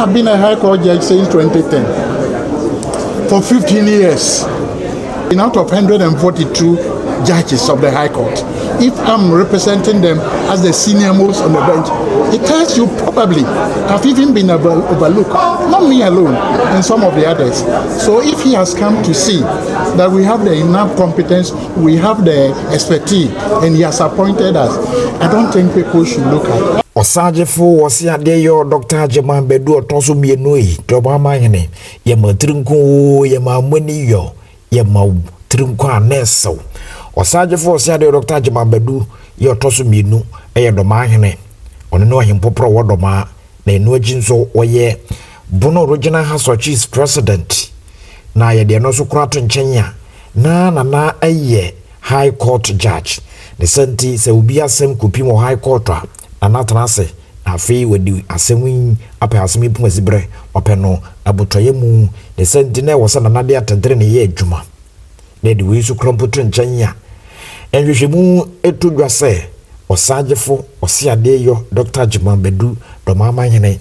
have been a High Court judge since 2010 for 15 years. In out of 142 judges of the High Court, if I'm representing them as the senior most on the bench, it tells you probably have even been overlooked, not me alone, and some of the others. So if he has come to see that we have the enough competence, we have the expertise, and he has appointed us, I don't think people should look at it. Osagyefo Oseadeeyo Dr. Agyemang Badu otonso mienui Dormaahene yema trinko yema mweniyo yema trinko aneso. Osagyefo Oseadeeyo Dr. Agyemang Badu ye otonso mienu eye Dormaahene ono no ahimpopro wo Dormaa na enu aginso oye Bono Regional House of Chiefs President na ye de no so kura to nkyenya na eye High Court Judge ne senti se obi asem kopim High Court a anatanase afi wedi asemi apa asemi pumasibre openo abotoye mu ne senti na wosa nanade atadre ne ye adwuma na de wi su krompoto nkyanya enhwehwemu etudwa se Osagyefo Oseadeeyo Dr. Agyemang Badu Dormaahene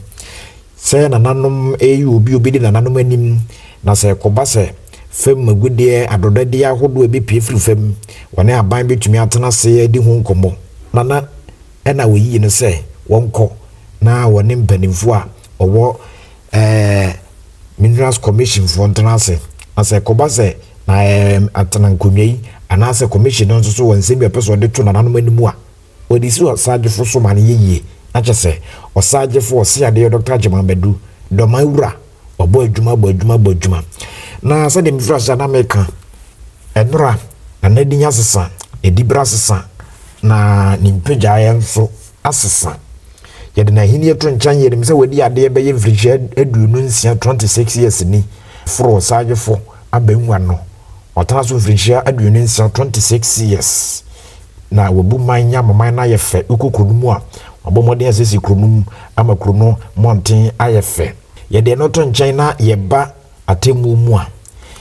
se nananom eyu obi di nananom anim na se koba se fem magudie adodade ahodo ebi piefri fem wone aban betumi atena se adi hu nkomo nana ena woyi ne se wonko na wone mpanimfo a owo Minerals Commission for Internase ase koba se na atena nkonwei anase commission no so wonsemi epeso de to nananom animu a odisi Osagyefo so mane yeye achese Osagyefo Oseadeeyo Dr. Agyemang Badu Dormaa obo adwuma na se de mfrasa na meka enora na nadinya sesa edibra sesa na nimpeja yenso asesa yede na hini eto nchan yede mse wadi ade be ye mfrihia aduonu nsia 26 years ni fro Osagyefo abenwa no otana so mfrihia aduonu nsia 26 years na wobu manya mama na yefe ukukrunumu a obomode asesi krunum ama kruno monten ayefe yede no to nchan na yeba atemu mu a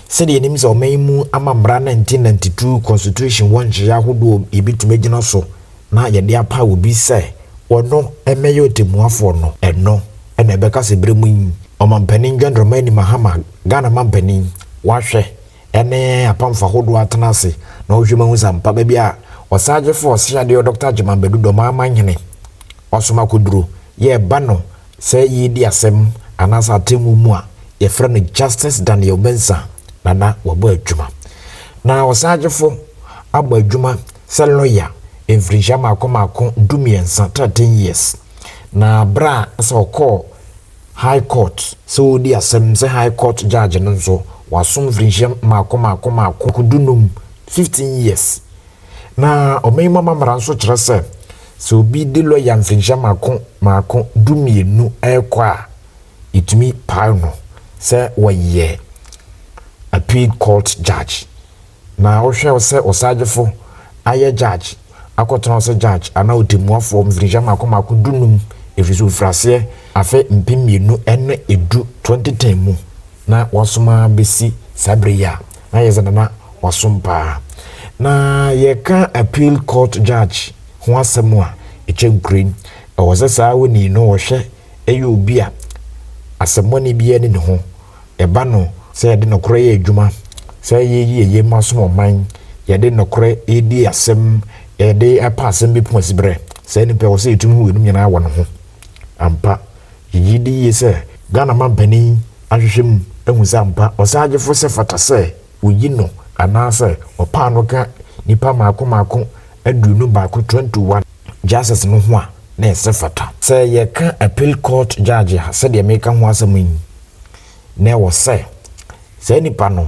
sede yenim se omaimu ama mra 1992 constitution wonje ahodo ebitumegina so na yede apa obi se wono emeyo temuafo no eno ena ebeka se bremu omampanin Dormaahene mahama Ghana mampanin wahwe ene apamfa hodo atenase na ohwema hu sampa ba bia Osagyefo Oseadeeyo Dr. Agyemang Badu Dormaahene osoma koduro ye bano se yidi asem anasa atemu mu a ye frɛ Justice Daniel Bensa nana wabo adwuma na Osagyefo abo adwuma se lawyer enfrihia makomako dumiensa 13 years na bra se okọ High Court so di asem se High Court judge no so wasum frihia makomako kudunum 15 years na omeima mamara nso kyerɛ sɛ so bi di lawyer mfrihia mako dumienu ekɔ a itumi paano se woye appeal court judge na ohwe se Osagyefo aye judge akotona se judge ana otemuafo mfrihia makomako dunum efiso frase afe mpimienu ene edu 2010 mu na wasoma besi sabreya na yezana na wasompa na yeka appeal court judge ho asemu a echenkrin ewosesa woni no wohwe eyobi a asemoni bia ne ho eba no se yede nokore ye adwuma se ye masomo man yede nokore edi asem yede apa asem bi pomasibre se ne pe wo se etum hu enum nyana wo no ho ampa yidi ye se Ghana mampani ahwehwem ehu se ampa Osagyefo se fata se uyi no anase opa no ka nipa mako aduonu baako 21 justice no ho a na ese fata se ye ka appeal court judge ha se de meka ho asem na wo se nipa no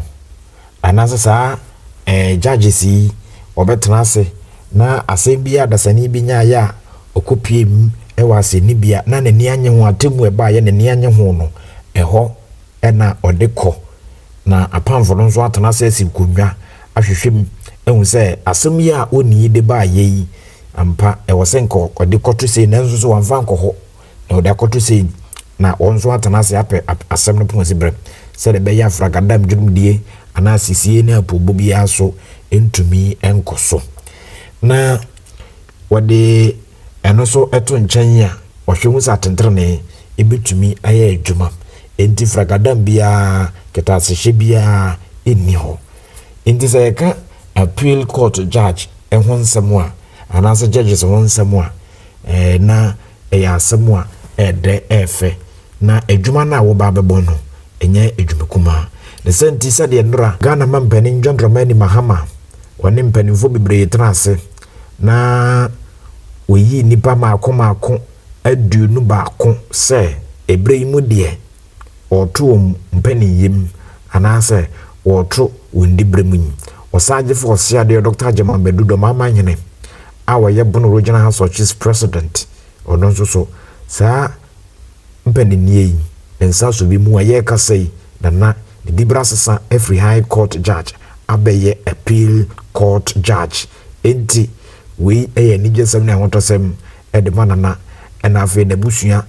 anase sa judges yi obetena se na asem bia dasani bi nya ya okopiem ewa aseni bia na nani anye ho atemu eba ye nani anye ho no eho ena odekọ na apamfo no nso atena se sikonwa ahwehwem ehun se asem ya oni de ba ye ampa ewo se nko odekọto se na nso so wanfa nko ho na odekọto se na onso atena se apẹ asem no pon sibre se de be ya fragadam dwumdie ana sisie na apobo bia so entumi enkoso na wode eno so eto nkyanya ohwemu sa tentrene ebetumi ayɛ adwuma enti fragadam bia ketasehye bia enni ho enti sɛ yɛka appeal court judge ɛho nsɛm a anaasɛ judges ho nsɛm a na ɛyɛ asɛm a ɛdɛ ɛfɛ na adwuma na wo ba bɛbɔ no ɛnyɛ adwuma kuma ne sɛnti sɛdeɛ ndra Ghana mampanin Dormaahene Mahama wɔne mpanimfo bebree tena ase na oyi nipa maako aduonu baako sɛ ebre yi mu deɛ ɔto mpaniyim anaasɛ ɔto wondi bremu Osagyefo Oseadeeyo Dr. Agyemang Badu Dormaahene a wɔyɛ Bono Regional House of Chiefs President ɔno nso so saa mpanini yi nsa so bi mu a yɛ kasa yi na the dibra sesa every high court judge abɛyɛ appeal court judge enti we ɛyɛ nigyesɛm ne ahotɔsɛm ɛde manana ɛna afei na busua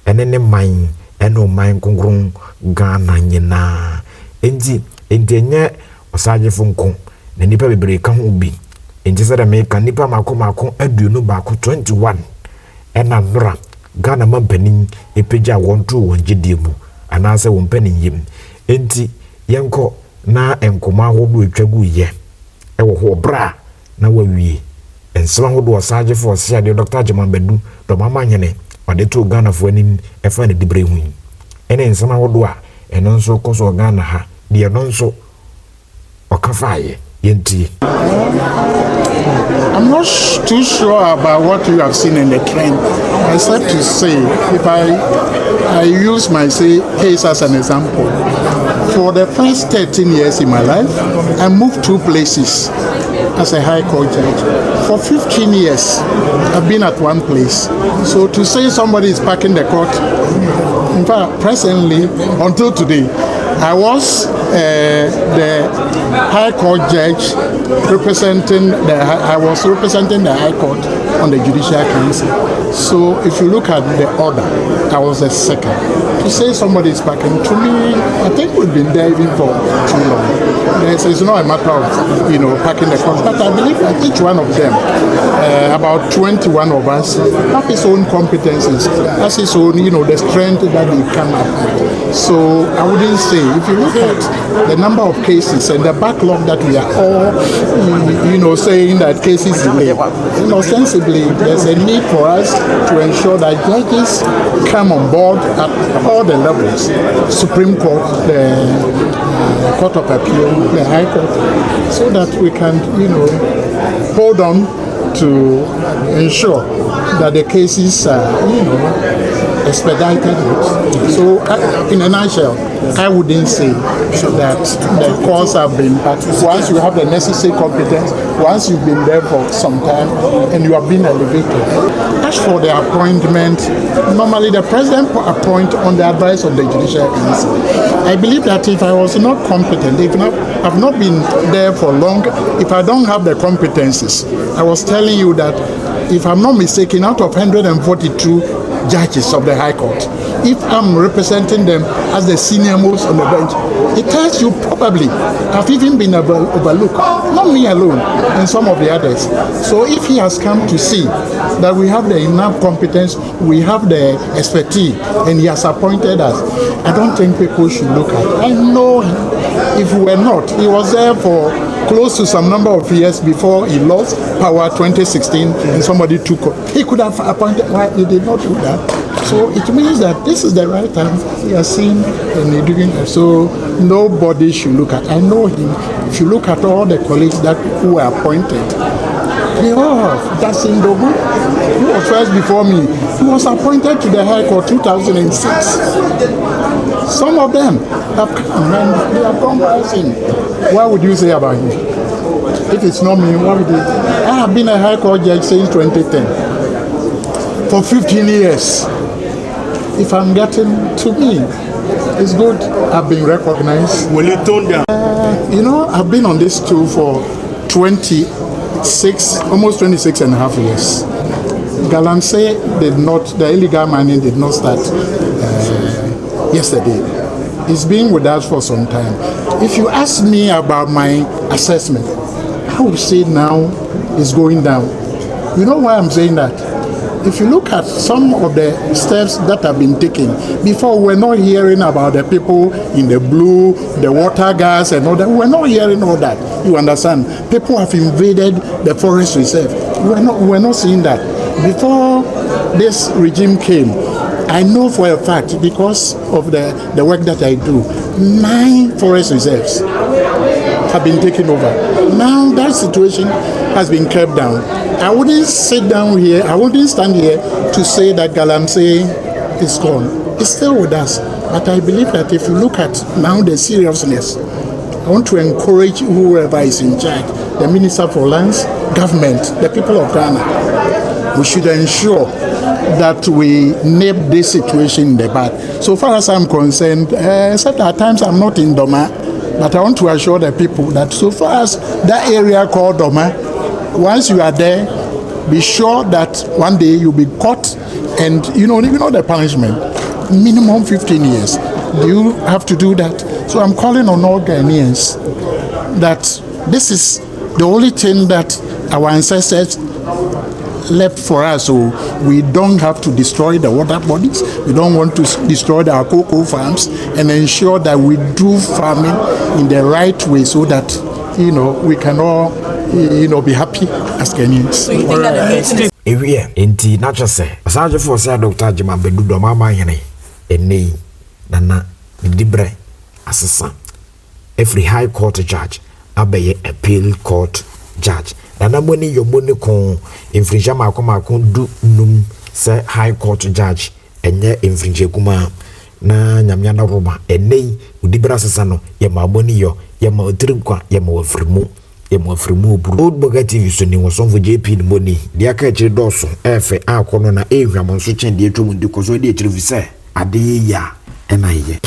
ɛne ne man ɛne man konkron Ghana nyinaa enti nyɛ Osagyefo nko na nipa bebree ka ho bi enti sɛ dɛm ka nipa maako aduonu baako 21 ɛna nora Ghana mampanin epagya wɔn to wɔn gyedie mu anaasɛ wɔn panin yim enti yɛnkɔ na nkɔmɔ ahodoɔ atwa gu yɛ ɛwɔ hɔ bra na wawie nsɛm ahodoɔ Osagyefo Oseadeeyo Dr. Agyemang Badu Dormaahene ɔde to Ghana fo anim ɛfa ne dibre hu ɛne nsɛm ahodoɔ a ɛno nso kɔ so Ghana ha deɛ no nso ɔkafaayɛ yɛntie. I'm not too sure about what you have seen in the trend, except to say, if I use my case as an example, for the first 13 years in my life, I moved 2 places as a high court judge. For 15 years, I've been at one place. So to say somebody is packing the court, in fact, presently, until today, I was the High Court judge representing I was representing the High Court on the Judicial Council. So if you look at the order, I was the second. To say somebody is packing, to me, I think we've been there even for too long. It's not a matter of packing the court, but I believe that each one of them, about 21 of us, have his own competencies, has his own, the strength that they come up with. So I wouldn't say, if you look at the number of cases and the backlog that we are all, saying that cases delay, ostensibly there's a need for us to ensure that judges come on board at all the levels, Supreme Court, the Court of Appeal, the High Court, so that we can, hold on to ensure that the cases are, expedited. So, in a nutshell, I wouldn't say that the courts have been, but once you have the necessary competence, once you've been there for some time and you have been elevated. As for the appointment, normally the president appoints on the advice of the Judicial Council. I believe that if I was not competent, if I've not been there for long, if I don't have the competencies, I was telling you that if I'm not mistaken, out of 142 judges of the High Court, if I'm representing them as the senior most on the bench, it tells you probably I've even been overlooked, not me alone, and some of the others. So if he has come to see that we have the enough competence, we have the expertise, and he has appointed us, I don't think people should look at it. I know if we were not, he was there for close to some number of years before he lost power 2016 and somebody took it. He could have appointed, why he did not do that. So it means that this is the right time. He has seen and he's doing it. So nobody should look at. I know him. If you look at all the colleagues who were appointed, they all have. That's in Dogu, who was first before me. He was appointed to the High Court 2006. Some of them have come and they have gone passing. What would you say about him? If it's not me, what would you? I have been a High Court judge since 2010. For 15 years. If I'm getting to me, it's good. I've been recognized. Will you tone down? I've been on this tool for almost 26 and a half years. Galamsey the illegal mining did not start yesterday. It's been with us for some time. If you ask me about my assessment, I would say now it's going down. You know why I'm saying that? if you look at some of the steps that have been taken, before we're not hearing about the people in the blue, the water gas and all that. We're not hearing all that. You understand? People have invaded the forest reserve. We're not seeing that. Before this regime came, I know for a fact, because of the work that I do, 9 forest reserves have been taken over. Now that situation has been kept down. I wouldn't sit down here, I wouldn't stand here to say that Galamsey is gone. It's still with us. But I believe that if you look at now the seriousness, I want to encourage whoever is in charge, the Minister for Lands, government, the people of Ghana, we should ensure that we nip this situation in the bud. So far as I'm concerned, except at times I'm not in Dormaahene, but I want to assure the people that so far as that area called Dormaahene, once you are there, be sure that one day you'll be caught, and you know the punishment, minimum 15 years. Do you have to do that? So I'm calling on all Ghanaians that this is the only thing that our ancestors left for us, so we don't have to destroy the water bodies. We don't want to destroy our cocoa farms, and ensure that we do farming in the right way, so that we can all be happy as Kenyans. So you think that the meeting is enti na chese Osagyefo say Dr. Agyemang Badu Dormaahene eni nana dibre asesa every high court judge abeye appeal court judge nana moni yomoni kon infringe makoma du num say high court judge enye infringe kuma na nyamya na roba eni udibra asesa no ye maboni yo ye ma otirikwa ye ma wafrimu Old Boga TV so ni won for JP ni moni dia ka chiri doso efe akono na ehwam nso chen de etwom ndi koso de chiri vise ade ya ena ye